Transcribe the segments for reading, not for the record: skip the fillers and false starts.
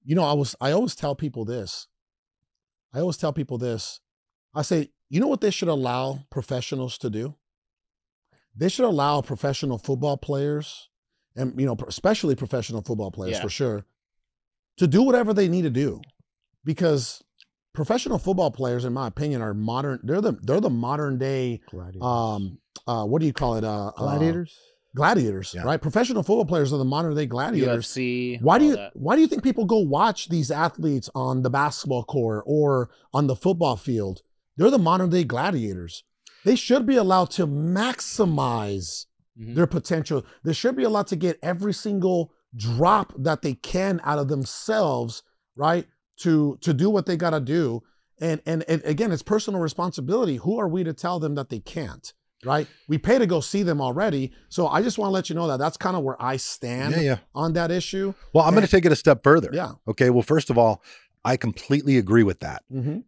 you know, I always tell people this. I say, you know what they should allow professionals to do? They should allow professional football players, and, you know, especially professional football players for sure, to do whatever they need to do, because professional football players, in my opinion, are modern. They're the modern day. What do you call it? Gladiators. Gladiators, right? Professional football players are the modern day gladiators. UFC. Why do you think people go watch these athletes on the basketball court or on the football field? They're the modern day gladiators. They should be allowed to maximize their potential. They should be allowed to get every single drop that they can out of themselves, right? To do what they got to do. And again, it's personal responsibility. Who are we to tell them that they can't, right? We pay to go see them already. So I just want to let you know that that's kind of where I stand on that issue. Well, I'm going to take it a step further. Yeah. Okay. Well, first of all, I completely agree with that.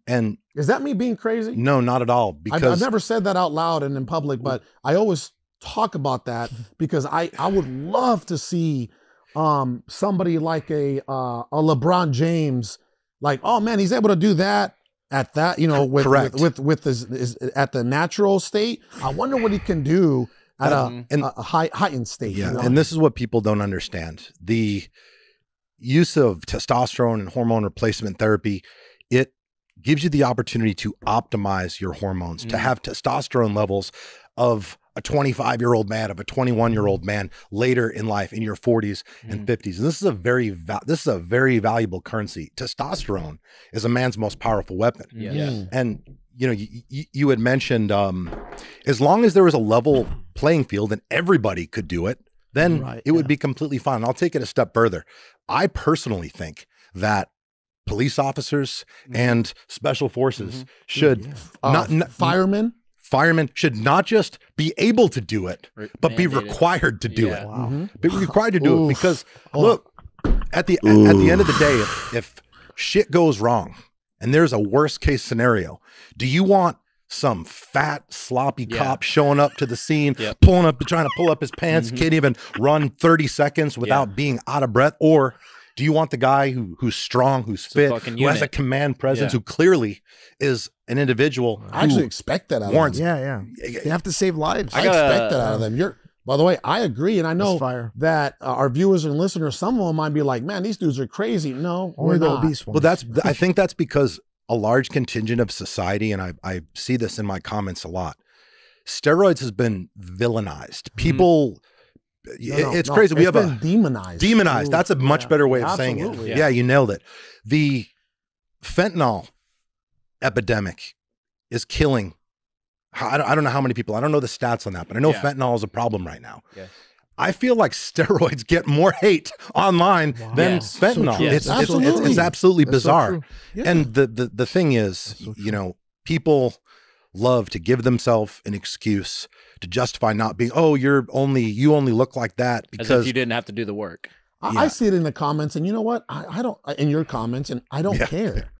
And is that me being crazy? No, not at all. Because I've never said that out loud and in public, but I always talk about that because I would love to see somebody like a LeBron James, like, oh man, he's able to do that at that, you know, with his at the natural state. I wonder what he can do at a heightened state. Yeah, you know? and this is what people don't understand. The use of testosterone and hormone replacement therapy, it gives you the opportunity to optimize your hormones, to have testosterone levels of a 25-year-old man, of a 21-year-old man later in life, in your 40s and 50s. And this is a very valuable currency. Testosterone is a man's most powerful weapon. And you know, you had mentioned as long as there was a level playing field and everybody could do it, then it would be completely fine. I'll take it a step further. I personally think that police officers and special forces should firemen should not just be able to do it, but be required to do it. Be required to do it because look, at the end of the day, if shit goes wrong and there's a worst case scenario, do you want some fat, sloppy cop showing up to the scene, trying to pull up his pants, can't even run 30 seconds without being out of breath? Or do you want the guy who's strong, who's fit, who has a command presence, who clearly is an individual? I actually expect that out of them. You have to save lives. I expect that out of them. By the way, I agree. And I know that our viewers and listeners, some of them might be like, man, these dudes are crazy. No, only the obese ones. Well, I think that's because a large contingent of society, and I see this in my comments a lot, steroids has been villainized. People, it's crazy. We have been demonized. Demonized. That's a much better way of saying it. Yeah, you nailed it. The fentanyl epidemic is killing. I don't know how many people. I don't know the stats on that, but I know fentanyl is a problem right now. I feel like steroids get more hate online than fentanyl. So it's absolutely bizarre. So and the thing is, you know, people love to give themselves an excuse to justify not being, oh, you only look like that because as if you didn't have to do the work. I see it in the comments, and you know what? I don't in your comments, and I don't care.